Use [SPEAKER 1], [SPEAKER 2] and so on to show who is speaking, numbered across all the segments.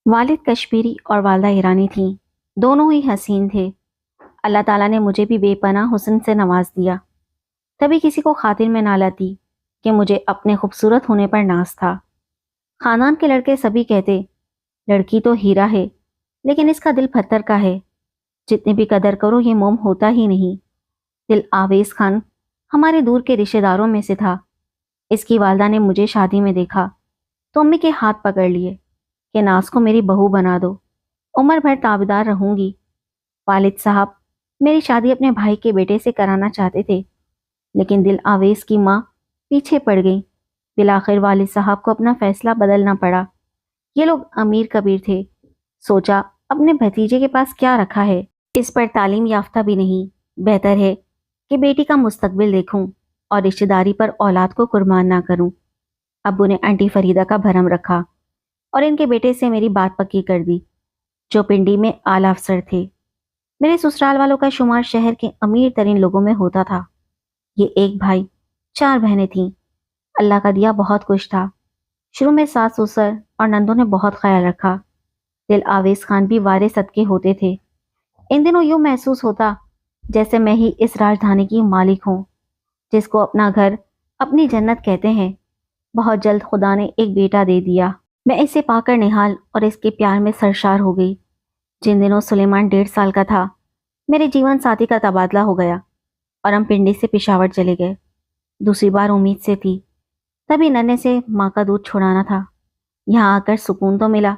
[SPEAKER 1] والد کشمیری اور والدہ ایرانی تھیں۔ دونوں ہی حسین تھے۔ اللہ تعالیٰ نے مجھے بھی بے پناہ حسن سے نواز دیا۔ کبھی کسی کو خاطر میں نہ لاتی کہ مجھے اپنے خوبصورت ہونے پر ناز تھا۔ خاندان کے لڑکے سبھی کہتے، لڑکی تو ہیرا ہے لیکن اس کا دل پتھر کا ہے، جتنی بھی قدر کرو یہ موم ہوتا ہی نہیں۔ دل آویز خان ہمارے دور کے رشتہ داروں میں سے تھا۔ اس کی والدہ نے مجھے شادی میں دیکھا تو امی کے ہاتھ پکڑ لیے کہ ناز کو میری بہو بنا دو، عمر بھر تابعدار رہوں گی۔ والد صاحب میری شادی اپنے بھائی کے بیٹے سے کرانا چاہتے تھے، لیکن دل آویز کی ماں پیچھے پڑ گئی۔ بالآخر والد صاحب کو اپنا فیصلہ بدلنا پڑا۔ یہ لوگ امیر کبیر تھے۔ سوچا اپنے بھتیجے کے پاس کیا رکھا ہے، اس پر تعلیم یافتہ بھی نہیں، بہتر ہے کہ بیٹی کا مستقبل دیکھوں اور رشتہ داری پر اولاد کو قربان نہ کروں۔ ابو نے آنٹی فریدہ کا بھرم رکھا اور ان کے بیٹے سے میری بات پکی کر دی، جو پنڈی میں اعلیٰ افسر تھے۔ میرے سسرال والوں کا شمار شہر کے امیر ترین لوگوں میں ہوتا تھا۔ یہ ایک بھائی 4 بہنیں تھیں۔ اللہ کا دیا بہت کچھ تھا۔ شروع میں ساس سسر اور نندوں نے بہت خیال رکھا۔ دل آویز خان بھی وارث صدقے ہوتے تھے۔ ان دنوں یوں محسوس ہوتا جیسے میں ہی اس راجدھانی کی مالک ہوں، جس کو اپنا گھر اپنی جنت کہتے ہیں۔ بہت جلد خدا نے ایک بیٹا دے دیا۔ میں اسے پا کر نہال اور اس کے پیار میں سرشار ہو گئی۔ جن دنوں سلیمان 1.5 سال کا تھا، میرے جیون ساتھی کا تبادلہ ہو گیا اور ہم پنڈی سے پشاور چلے گئے۔ دوسری بار امید سے تھی، تبھی ننے سے ماں کا دودھ چھڑانا تھا۔ یہاں آ کر سکون تو ملا،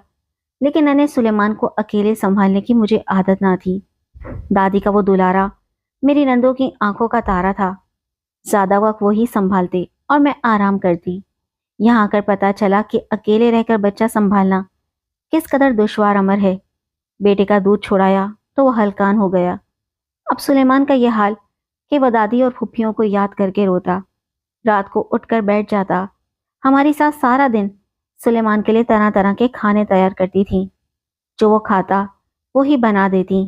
[SPEAKER 1] لیکن ننے سلیمان کو اکیلے سنبھالنے کی مجھے عادت نہ تھی۔ دادی کا وہ دلارا میری نندوں کی آنکھوں کا تارا تھا۔ زیادہ وقت وہی سنبھالتے اور میں آرام کرتی۔ یہاں آ کر پتا چلا کہ اکیلے رہ کر بچہ سنبھالنا کس قدر دشوار امر ہے۔ بیٹے کا دودھ چھڑایا تو وہ ہلکان ہو گیا۔ اب سلیمان کا یہ حال کہ وہ دادی اور پھپھیوں کو یاد کر کے روتا، رات کو اٹھ کر بیٹھ جاتا۔ ہماری ساس سارا دن سلیمان کے لیے طرح طرح کے کھانے تیار کرتی تھیں، جو وہ کھاتا وہی بنا دیتی۔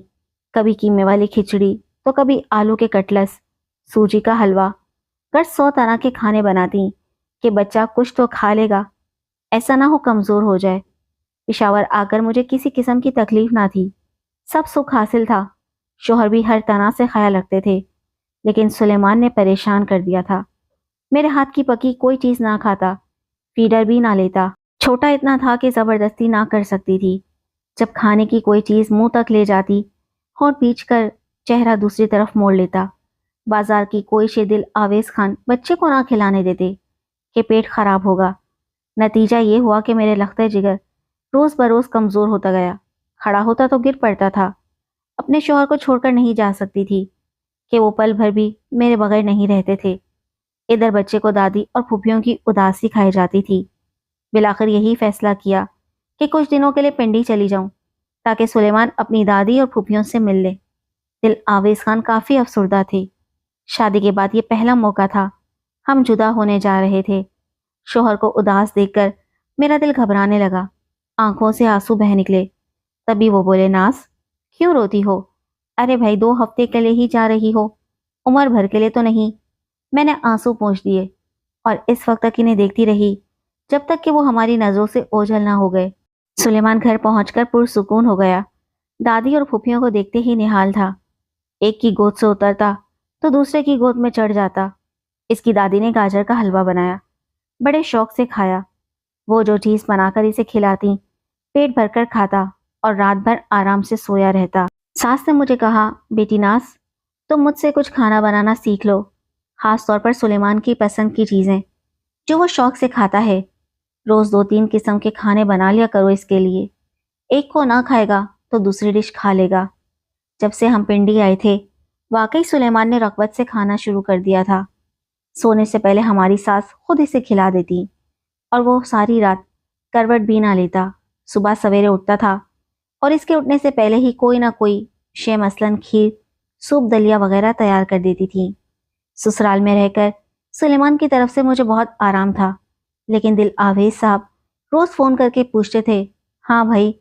[SPEAKER 1] کبھی قیمے والی کھچڑی تو کبھی آلو کے کٹلس، سوجی کا حلوہ، گر 100 طرح کے کھانے بناتی کہ بچہ کچھ تو کھا لے گا، ایسا نہ ہو کمزور ہو جائے۔ پشاور آ کر مجھے کسی قسم کی تکلیف نہ تھی، سب سکھ حاصل تھا۔ شوہر بھی ہر طرح سے خیال رکھتے تھے، لیکن سلیمان نے پریشان کر دیا تھا۔ میرے ہاتھ کی پکی کوئی چیز نہ کھاتا، فیڈر بھی نہ لیتا۔ چھوٹا اتنا تھا کہ زبردستی نہ کر سکتی تھی۔ جب کھانے کی کوئی چیز منہ تک لے جاتی، ہونٹ بیچ کر چہرہ دوسری طرف موڑ لیتا۔ بازار کی کوئی شے دل آویز خان بچے کو نہ کھلانے دیتے کہ پیٹ خراب ہوگا۔ نتیجہ یہ ہوا کہ میرے لخت جگر روز بروز کمزور ہوتا گیا۔ کھڑا ہوتا تو گر پڑتا تھا۔ اپنے شوہر کو چھوڑ کر نہیں جا سکتی تھی کہ وہ پل بھر بھی میرے بغیر نہیں رہتے تھے۔ ادھر بچے کو دادی اور پھوپھیوں کی اداسی کھائی جاتی تھی۔ بالآخر یہی فیصلہ کیا کہ کچھ دنوں کے لیے پنڈی چلی جاؤں تاکہ سلیمان اپنی دادی اور پھوپھیوں سے مل لے۔ دل آویز خان کافی افسردہ تھے۔ شادی کے بعد یہ پہلا موقع تھا، ہم جدا ہونے جا رہے تھے۔ شوہر کو اداس دیکھ کر میرا دل گھبرانے لگا، آنکھوں سے آنسو بہہ نکلے۔ تبھی وہ بولے، ناز کیوں روتی ہو؟ ارے بھائی 2 ہفتے کے لیے ہی جا رہی ہو، عمر بھر کے لیے تو نہیں۔ میں نے آنسو پونچھ دیے اور اس وقت تک انہیں دیکھتی رہی جب تک کہ وہ ہماری نظروں سے اوجھل نہ ہو گئے۔ سلیمان گھر پہنچ کر پرسکون ہو گیا۔ دادی اور پھوپھیوں کو دیکھتے ہی نہال تھا۔ ایک کی گود سے اترتا تو دوسرے کی گود میں چڑھ جاتا۔ اس کی دادی نے گاجر کا حلوہ بنایا، بڑے شوق سے کھایا۔ وہ جو چیز بنا کر اسے کھلاتی، پیٹ بھر کر کھاتا اور رات بھر آرام سے سویا رہتا۔ ساس نے مجھے کہا، بیٹی ناز تم مجھ سے کچھ کھانا بنانا سیکھ لو، خاص طور پر سلیمان کی پسند کی چیزیں جو وہ شوق سے کھاتا ہے۔ روز 2-3 قسم کے کھانے بنا لیا کرو اس کے لیے، ایک کو نہ کھائے گا تو دوسری ڈش کھا لے گا۔ جب سے ہم پنڈی آئے تھے، واقعی سلیمان نے رغبت سے کھانا شروع کر دیا تھا۔ سونے سے پہلے ہماری ساس خود اسے کھلا دیتی اور وہ ساری رات کروٹ بھی نہ لیتا۔ صبح سویرے اٹھتا تھا اور اس کے اٹھنے سے پہلے ہی کوئی نہ کوئی شے، مثلاً کھیر، سوپ، دلیا وغیرہ تیار کر دیتی تھی۔ سسرال میں رہ کر سلیمان کی طرف سے مجھے بہت آرام تھا، لیکن دل آویز صاحب روز فون کر کے پوچھتے تھے، ہاں بھائی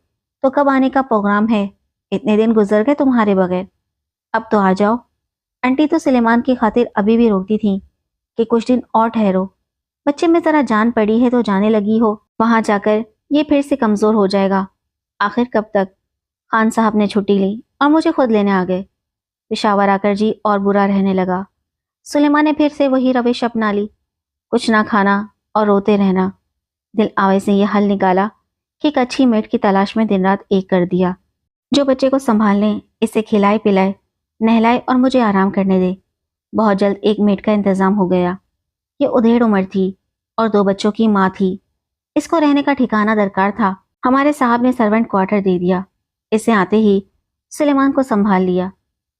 [SPEAKER 1] تو کب آنے کا پروگرام ہے؟ اتنے دن گزر گئے تمہارے بغیر، اب تو آ جاؤ۔ آنٹی تو سلیمان کی خاطر ابھی بھی روکتی تھیں کہ کچھ دن اور ٹھہرو، بچے میں ذرا جان پڑی ہے تو جانے لگی ہو، وہاں جا کر یہ پھر سے کمزور ہو جائے گا، آخر کب تک؟ خان صاحب نے چھٹی لی اور مجھے خود لینے آ گئے۔ پشاور آ کر جی اور برا رہنے لگا۔ سلیمان نے پھر سے وہی روش اپنا لی، کچھ نہ کھانا اور روتے رہنا۔ دل آویز نے یہ حل نکالا کہ ایک اچھی میٹ کی تلاش میں دن رات ایک کر دیا، جو بچے کو سنبھال لیں، اسے کھلائے پلائے، نہلائے اور مجھے آرام کرنے دے۔ بہت جلد ایک میٹ کا انتظام ہو گیا۔ یہ ادھیڑ عمر تھی اور 2 بچوں کی ماں تھی۔ اس کو رہنے کا ٹھکانہ درکار تھا۔ ہمارے صاحب نے سرونٹ کوارٹر دے دیا۔ اسے آتے ہی سلیمان کو سنبھال لیا۔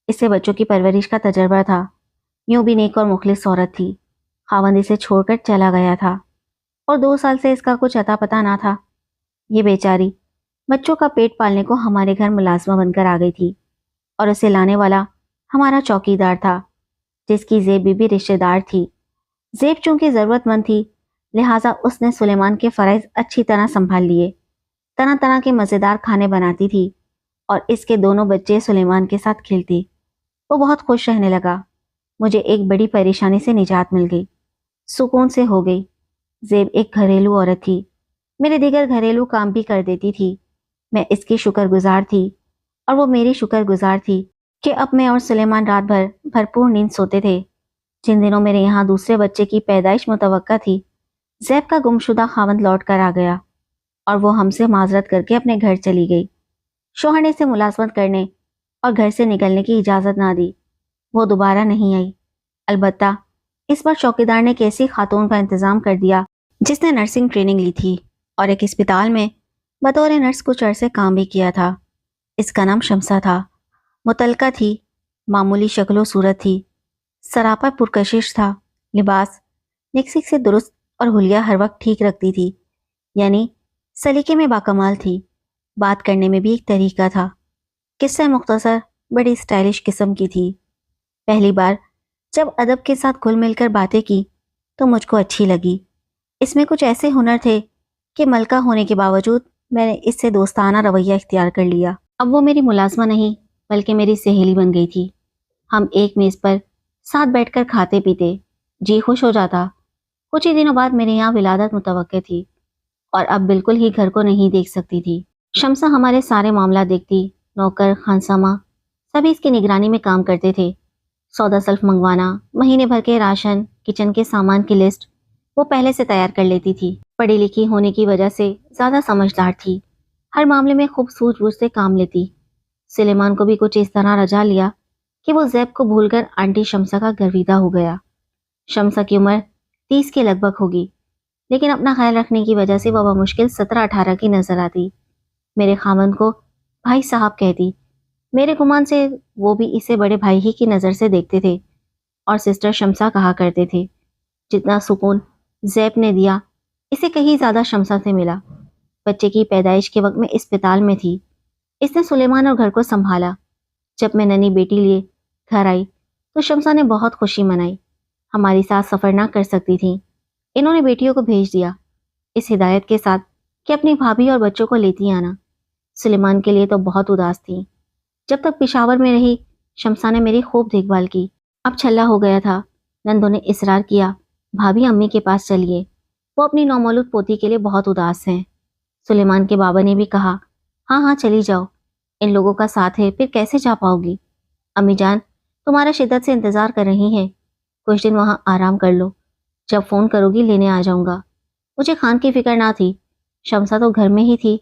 [SPEAKER 1] اسے بچوں کی پرورش کا تجربہ تھا۔ یوں بھی نیک اور مخلص عورت تھی۔ خاوند اسے چھوڑ کر چلا گیا تھا اور 2 سال سے اس کا کچھ اتا پتہ نہ تھا۔ یہ بیچاری بچوں کا پیٹ پالنے کو ہمارے گھر ملازمہ بن کر آ گئی تھی اور اسے لانے والا ہمارا چوکیدار تھا، جس کی زیب بھی رشتہ دار تھی۔ زیب چونکہ ضرورت مند تھی، لہٰذا اس نے سلیمان کے فرائض اچھی طرح سنبھال لیے۔ طرح طرح کے مزیدار کھانے بناتی تھی اور اس کے دونوں بچے سلیمان کے ساتھ کھیلتے۔ وہ بہت خوش رہنے لگا۔ مجھے ایک بڑی پریشانی سے نجات مل گئی، سکون سے ہو گئی۔ زیب ایک گھریلو عورت تھی، میرے دیگر گھریلو کام بھی کر دیتی تھی۔ میں اس کی شکر گزار تھی اور وہ میری شکر گزار تھی کہ اب میں اور سلیمان رات بھر بھرپور نیند سوتے تھے۔ جن دنوں میرے یہاں دوسرے بچے کی پیدائش متوقع تھی، زیب کا گمشدہ خاوند لوٹ کر آ گیا اور وہ ہم سے معذرت کر کے اپنے گھر چلی گئی۔ شوہر نے اسے ملازمت کرنے اور گھر سے نکلنے کی اجازت نہ دی۔ وہ دوبارہ نہیں آئی۔ البتہ اس بار چوکیدار نے ایک ایسی خاتون کا انتظام کر دیا جس نے نرسنگ ٹریننگ لی تھی اور ایک اسپتال میں بطور نرس کچھ عرصے کام بھی کیا تھا۔ اس کا نام شمسا تھا۔ متعلقہ تھی، معمولی شکل و صورت تھی، سراپا پرکشش تھا۔ لباس نکسک سے درست اور حلیہ ہر وقت ٹھیک رکھتی تھی، یعنی سلیقے میں باکمال تھی۔ بات کرنے میں بھی ایک طریقہ تھا۔ قصہ مختصر بڑی اسٹائلش قسم کی تھی۔ پہلی بار جب ادب کے ساتھ گھل مل کر باتیں کی تو مجھ کو اچھی لگی۔ اس میں کچھ ایسے ہنر تھے کہ ملکہ ہونے کے باوجود میں نے اس سے دوستانہ رویہ اختیار کر لیا۔ اب وہ میری ملازمہ نہیں بلکہ میری سہیلی بن گئی تھی۔ ہم ایک میز پر ساتھ بیٹھ کر کھاتے پیتے، جی خوش ہو جاتا۔ کچھ ہی دنوں بعد میرے یہاں ولادت متوقع تھی اور اب بالکل ہی گھر کو نہیں دیکھ سکتی تھی۔ شمسا ہمارے سارے معاملات دیکھتی، نوکر خانسامہ سبھی اس کی نگرانی میں کام کرتے تھے۔ سودا سلف منگوانا، مہینے بھر کے راشن، کچن کے سامان کی لسٹ وہ پہلے سے تیار کر لیتی تھی۔ پڑھی لکھی ہونے کی وجہ سے زیادہ سمجھدار تھی، ہر معاملے میں خوب سوجھ بوجھ سے کام لیتی۔ سلیمان کو بھی کچھ اس طرح رجا لیا کہ وہ زیب کو بھول کر آنٹی شمسا کا گرویدہ ہو گیا۔ شمسا کی عمر 30 کے لگ بھگ ہوگی، لیکن اپنا خیال رکھنے کی وجہ سے وہ بمشکل 17-18 کی نظر آتی۔ میرے خاوند کو بھائی صاحب کہتی۔ میرے گمان سے وہ بھی اسے بڑے بھائی ہی کی نظر سے دیکھتے تھے اور سسٹر شمسا کہا کرتے تھے۔ جتنا سکون زیب نے دیا، اسے کہیں زیادہ شمسا سے ملا۔ بچے کی پیدائش کے وقت میں اسپتال میں تھی۔ اس نے سلیمان اور گھر کو سنبھالا۔ جب میں ننھی بیٹی لیے گھر آئی تو شمسا نے بہت خوشی منائی۔ ہماری ساتھ سفر نہ کر سکتی تھیں، انہوں نے بیٹیوں کو بھیج دیا، اس ہدایت کے ساتھ کہ اپنی بھابھی اور بچوں کو لیتی آنا۔ سلیمان کے لیے تو بہت اداس تھی۔ جب تک پشاور میں رہی، شمسا نے میری خوب دیکھ بھال کی۔ اب چھلا ہو گیا تھا، نندوں نے اصرار کیا، بھابھی امی کے پاس چلیے، وہ اپنی نومولود پوتی کے لیے بہت اداس ہیں۔ سلیمان کے بابا نے بھی کہا، ہاں ہاں چلی جاؤ، ان لوگوں کا ساتھ ہے، پھر کیسے جا پاؤ گی؟ امی جان تمہارا شدت سے انتظار کر رہی ہیں، کچھ دن وہاں آرام کر لو، جب فون کرو گی لینے آ جاؤں گا۔ مجھے خان کی فکر نہ تھی، شمسا تو گھر میں ہی تھی۔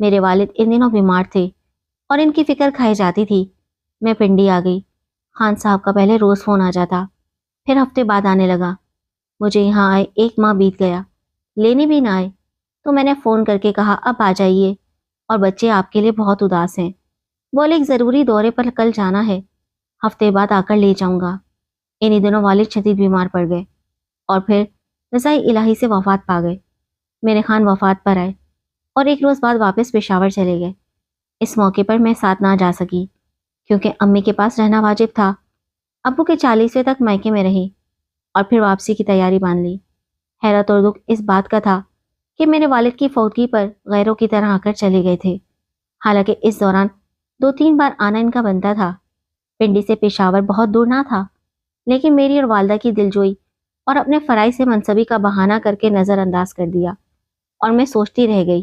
[SPEAKER 1] میرے والد ان دنوں بیمار تھے اور ان کی فکر کھائی جاتی تھی۔ میں پنڈی آ گئی۔ خان صاحب کا پہلے روز فون آ جاتا، پھر ہفتے بعد آنے لگا۔ مجھے یہاں آئے 1 ماہ بیت گیا، لینے بھی نہ آئے تو میں نے فون کر کے کہا اب آ جائیے، اور بچے آپ کے لیے بہت اداس ہیں۔ بولے ایک ضروری دورے پر کل جانا ہے، ہفتے بعد آ کر لے جاؤں گا۔ انہی دنوں والد شدید بیمار پڑ گئے اور پھر رضائے الہی سے وفات پا گئے۔ میرے خان وفات پر آئے اور 1 روز بعد واپس پشاور چلے گئے۔ اس موقع پر میں ساتھ نہ جا سکی کیونکہ امی کے پاس رہنا واجب تھا۔ ابو کے 40ویں تک مائکے میں رہی اور پھر واپسی کی تیاری باندھ لی۔ حیرت اور دکھ اس بات کا تھا کہ میرے والد کی فوتگی پر غیروں کی طرح آ کر چلے گئے تھے، حالانکہ اس دوران 2-3 بار آنا ان کا بنتا تھا۔ پنڈی سے پشاور بہت دور نہ تھا، لیکن میری اور والدہ کی دلجوئی اور اپنے فرائض سے منصبی کا بہانہ کر کے نظر انداز کر دیا، اور میں سوچتی رہ گئی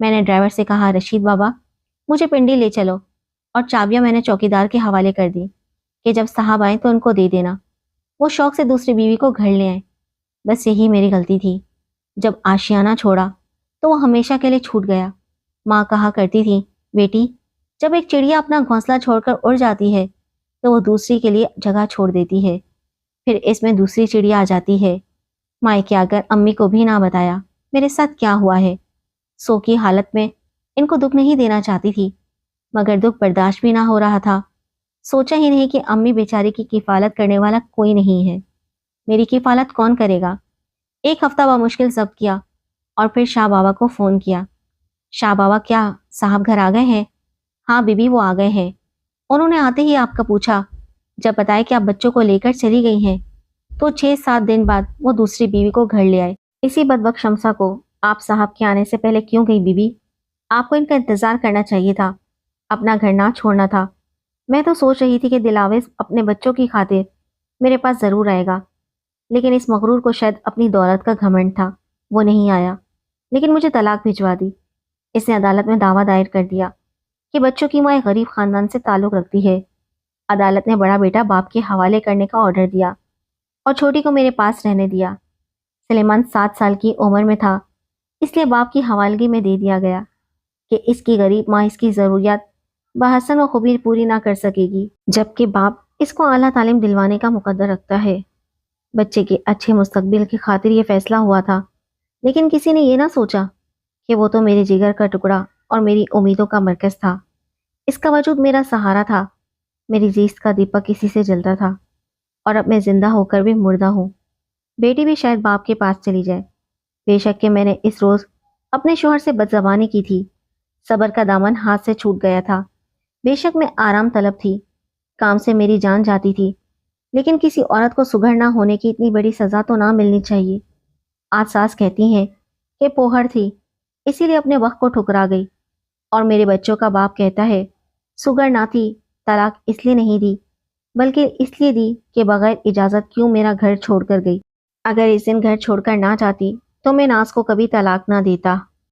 [SPEAKER 1] میں نے ڈرائیور سے کہا رشید بابا مجھے پنڈی لے چلو، اور چابیاں میں نے چوکیدار کے حوالے کر دی کہ جب صاحب آئیں تو ان کو دے دینا، وہ شوق سے دوسری بیوی کو گھر لے آئیں۔ بس یہی میری غلطی تھی، جب آشیانہ چھوڑا تو وہ ہمیشہ کے لیے چھوٹ گیا۔ ماں کہا کرتی تھی بیٹی جب ایک چڑیا اپنا گھونسلہ چھوڑ کر اڑ جاتی ہے تو وہ دوسری کے لیے جگہ چھوڑ دیتی ہے، پھر اس میں دوسری چڑیا آ جاتی ہے۔ مائکے آ کر امی کو بھی نہ بتایا میرے ساتھ کیا ہوا ہے۔ سو کی حالت میں ان کو دکھ نہیں دینا چاہتی تھی، مگر دکھ برداشت بھی نہ ہو رہا تھا۔ سوچا ہی نہیں کہ امی بیچاری کی کفالت کرنے والا کوئی نہیں ہے۔ میری کفالت کون کرے گا؟ ایک ہفتہ بمشکل ضبط کیا اور پھر شاہ بابا کو فون کیا۔ شاہ بابا کیا صاحب گھر آ گئے ہیں؟ ہاں بی بی وہ آ گئے ہیں۔ انہوں نے آتے ہی آپ کا پوچھا، جب بتایا کہ آپ بچوں کو لے کر چلی گئی ہیں تو 6-7 دن بعد وہ دوسری بیوی کو گھر لے آئے۔ اسی بدبخت شمسا کو آپ صاحب کے آنے سے پہلے کیوں گئی بی بی؟ آپ کو ان کا انتظار کرنا چاہیے تھا، اپنا گھر نہ چھوڑنا تھا۔ میں تو سوچ رہی تھی کہ دلاویز اپنے بچوں کی خاطر میرے پاس ضرور آئے گا، لیکن اس مغرور کو شاید اپنی دولت کا گھمنڈ تھا، وہ نہیں آیا، لیکن مجھے طلاق بھجوا دی۔ اس نے عدالت میں دعویٰ دائر کر دیا کہ بچوں کی ماں ایک غریب خاندان سے تعلق رکھتی ہے۔ عدالت نے بڑا بیٹا باپ کے حوالے کرنے کا آرڈر دیا اور چھوٹی کو میرے پاس رہنے دیا۔ سلیمان 7 سال کی عمر میں تھا، اس لیے باپ کی حوالگی میں دے دیا گیا کہ اس کی غریب ماں اس کی ضروریات بحسن و خوبی پوری نہ کر سکے گی، جبکہ باپ اس کو اعلیٰ تعلیم دلوانے کا مقدر رکھتا ہے۔ بچے کے اچھے مستقبل کی خاطر یہ فیصلہ ہوا تھا، لیکن کسی نے یہ نہ سوچا کہ وہ تو میرے جگر کا ٹکڑا اور میری امیدوں کا مرکز تھا۔ اس کا وجود میرا سہارا تھا، میری زیست کا دیپک اسی سے جلتا تھا، اور اب میں زندہ ہو کر بھی مردہ ہوں۔ بیٹی بھی شاید باپ کے پاس چلی جائے۔ بے شک کہ میں نے اس روز اپنے شوہر سے بدزبانی کی تھی، صبر کا دامن ہاتھ سے چھوٹ گیا تھا۔ بے شک میں آرام طلب تھی، کام سے میری جان جاتی تھی، لیکن کسی عورت کو سگڑ نہ ہونے کی اتنی بڑی سزا تو نہ ملنی چاہیے۔ آج ساس کہتی ہیں کہ پوہر تھی اسی لیے اپنے وقت کو ٹھکرا گئی، اور میرے بچوں کا باپ کہتا ہے سگڑ نہ تھی، طلاق اس لیے نہیں دی بلکہ اس لیے دی کہ بغیر اجازت کیوں میرا گھر چھوڑ کر گئی۔ اگر اس دن گھر چھوڑ کر نہ جاتی تو میں ناز کو کبھی طلاق نہ دیتا۔